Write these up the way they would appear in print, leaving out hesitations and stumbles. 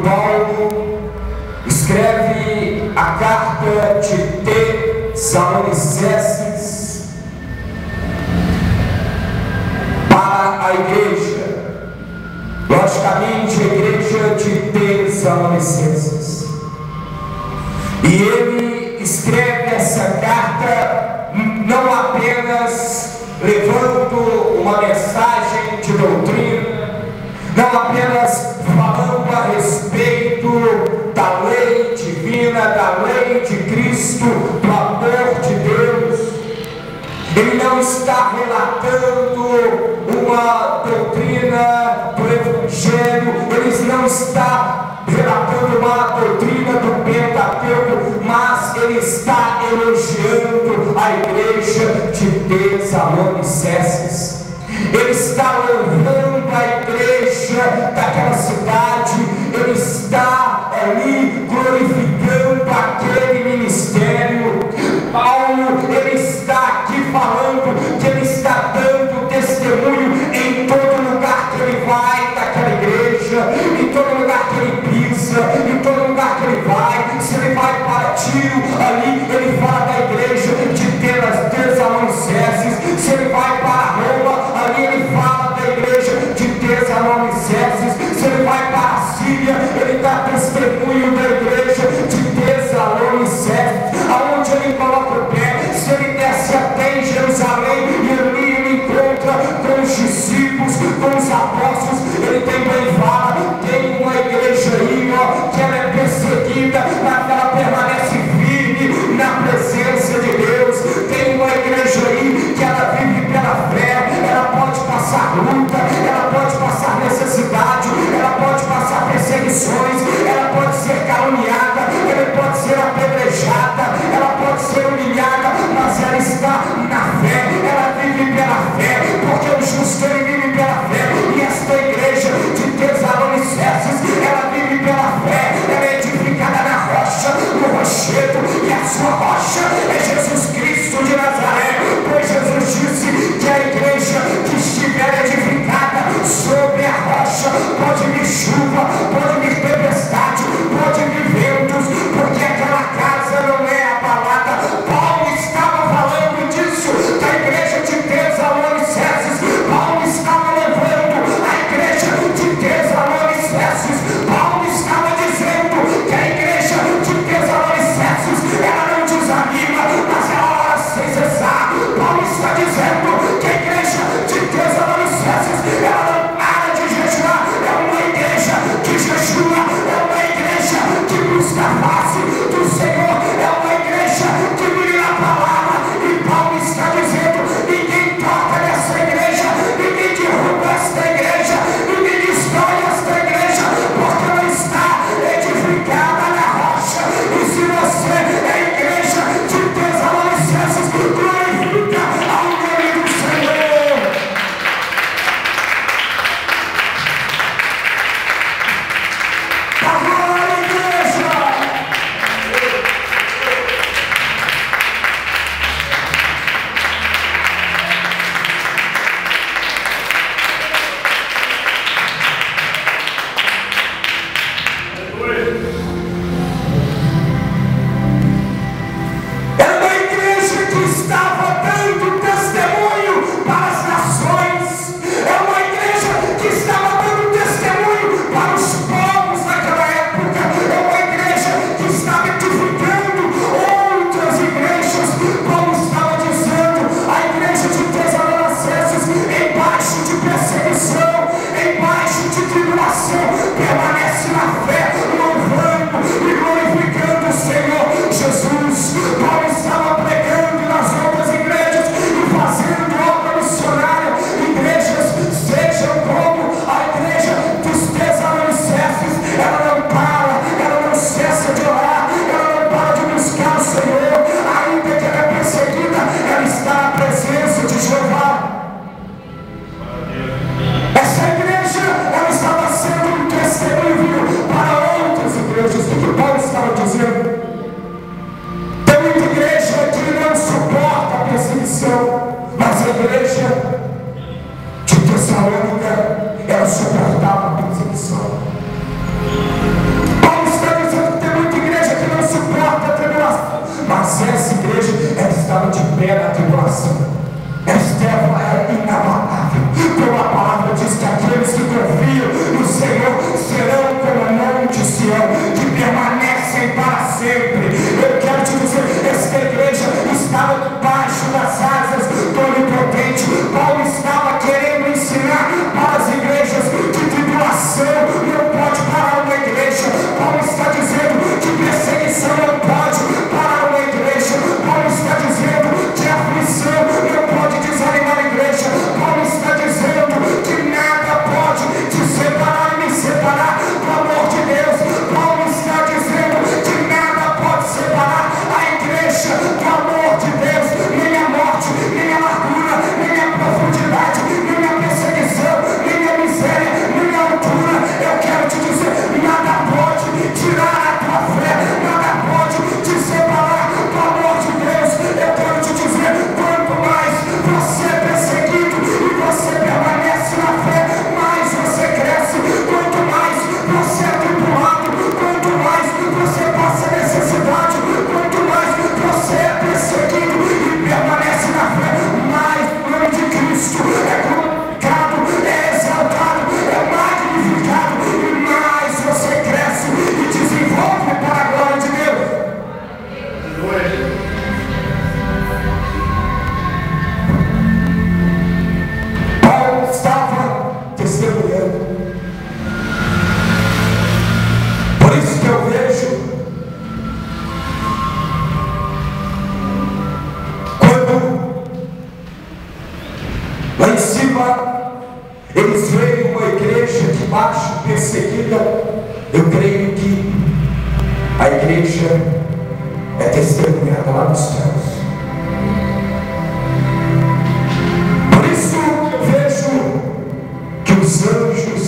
Paulo escreve a carta de Tessalonicenses para a igreja, logicamente a igreja de Tessalonicenses. E ele escreve essa carta não apenas levando uma mensagem de doutrina, não apenas falando a respeito da lei divina, da lei de Cristo, do amor de Deus. Ele não está relatando uma doutrina do Evangelho, ele não está relatando uma doutrina do Pentateuco, mas ele está elogiando a igreja de Tessalonicenses. Ele está louvando a igreja daquela cidade, ele está ali glorificando aquele ministério. Paulo, ele está aqui falando que ele está dando testemunho em todo lugar que ele vai daquela igreja, em todo lugar que ele pisa, em todo lugar que ele vai. Se ele vai para Tiro, ali ele fala da igreja de Tessalonicenses. Se ele vai para Roma, ali ele fala da igreja de Tessalonicenses. Se ele vai para a Síria, ele dá testemunho da igreja de Tessalonicenses. Aonde ele coloca o pé, se ele desce até em Jerusalém e ali ele encontra com os discípulos, com os apóstolos, ele também fala: tem uma igreja aí, ó, que ela é perseguida, mas ela permanece firme na presença de Deus. Tem uma igreja aí que ela vive pela fé, ela pode passar luta, ela pode passar necessidade, ela pode passar perseguições, ela pode ser caluniada, ela pode ser apedrejada, ela pode ser humilhada, mas ela está na fé, ela vive pela fé, porque o justo ele vive pela fé. E esta igreja de Tessalonicenses, ela vive pela fé, ela é edificada na rocha, no rochedo, e a sua rocha é Jesus Cristo de Nazaré. Pois Jesus disse que a igreja que estiver edificada sobre a rocha, pode vir chuva, pode vir tempestade, pode vir ventos, porque aquela casa não é abalada. Paulo estava falando disso da igreja de Tessalonicenses. Paulo estava levando a igreja de Tessalonicenses. Paulo estava dizendo que a igreja de Tessalonicenses, ela não desanima, mas ela ora sem cessar. Paulo está dizendo que a igreja de Tessalonicenses, ela não para de jejuar. É uma igreja que jejua, é uma igreja que busca a face do Senhor, é uma igreja que vive a palavra. E Paulo está dizendo: ninguém toca nessa igreja, ninguém derruba esta igreja, ninguém destrói esta igreja, porque ela está edificada na rocha. E se você é a igreja de Tessalonicenses, glorifica ao nome do Senhor. Agora, igreja! Era uma igreja que estava dando testemunho para as nações. É uma igreja que estava dando testemunho para os povos daquela época. É uma igreja que estava edificando outras igrejas, como estava dizendo a igreja de Tessalonicenses, embaixo de perseguição, embaixo de tribulação, permanece na fé, louvando e glorificando o Senhor Jesus. Paulo estava pregando nas outras igrejas e fazendo obra missionária. Igrejas sejam como a igreja dos Tessalonicenses, ela não para, ela não cessa de orar, ela não para de buscar o Senhor. Ainda que ela é perseguida, ela está na presença de Jeová. Essa igreja, ela estava sendo um testemunho para outras igrejas. O que Paulo estava dizendo? Tem muita igreja que não suporta a perseguição, mas a igreja de Tessalônica, ela suportava a perseguição. serão como o monte Sião, que permanecem para sempre. Eu quero te dizer, esta igreja estava debaixo das asas do Onipotente. Paulo estava querendo ensinar para as igrejas que tribulação não pode parar uma igreja. Paulo está dizendo que perseguição não pode parar uma igreja. Paulo está dizendo que aflição não pode desanimar a igreja. Paulo está dizendo que nada pode te separar e me separar do amor de Deus. Paulo está dizendo que nada pode separar a igreja do amor de Deus. Nem a morte, nem a largura, nem a profundidade, nem a perseguição, nem a miséria, nem a altura. Eu quero te dizer, nada pode tirar a tua fé, nada pode te separar do amor de Deus. Eu quero te dizer, quanto mais você é perseguido e você permanece na fé, mais você cresce. Quanto mais você é tribulado, quanto mais você passa necessidade, quanto mais você é perseguido e permanece na fé, mais o nome de Cristo é glorificado, é exaltado, é magnificado, e mais você cresce e desenvolve para a glória de Deus. Paulo estava testemunhando. Por isso que eu vejo, quando lá em cima eles veem uma igreja de baixo perseguida, eu creio que a igreja é testemunhada lá nos céus. Por isso eu vejo que os anjos,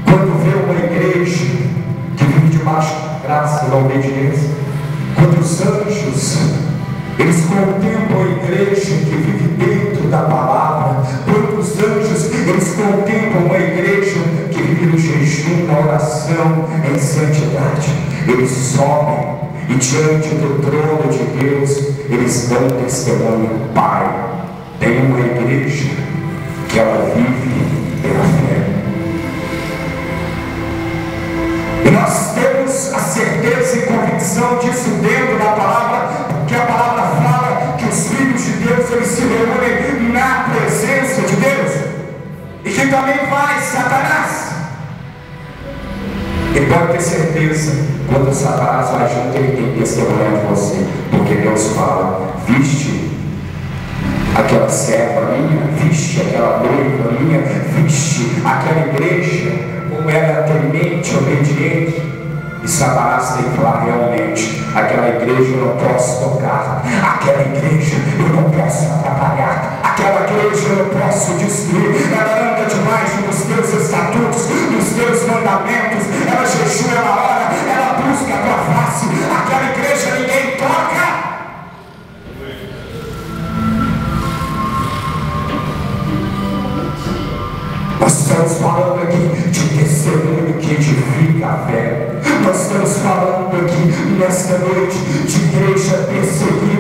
quando vê uma igreja que vive debaixo da graça e da obediência, quando os anjos, eles contemplam a igreja que vive dentro da palavra, quando os anjos, eles contemplam a igreja que vive no jejum, na oração, em santidade, eles sobem e diante do trono de Deus, eles dão testemunho. Pai, tem uma igreja que ela vive pela fé. E nós temos a certeza e convicção disso dentro da palavra, porque a palavra fala que os filhos de Deus, eles se reúnem na presença de Deus, e que também vai Satanás. E pode ter certeza, quando Satanás vai junto, ele tem testemunho de você, porque Deus fala: viste aquela serva minha, viste aquela noiva minha, viste aquela igreja, como era temente, obediente. E Satanás tem que falar: realmente, aquela igreja eu não posso tocar, aquela igreja eu não posso atrapalhar, aquela igreja eu não posso destruir. Ela anda debaixo dos teus estatutos, dos teus mandamentos, ela jejua, ela ora, ela busca a tua face. Aquela igreja ninguém toca. Nós estamos falando aqui de testemunho que edifica a fé. Nós estamos falando aqui nesta noite de igreja perseguida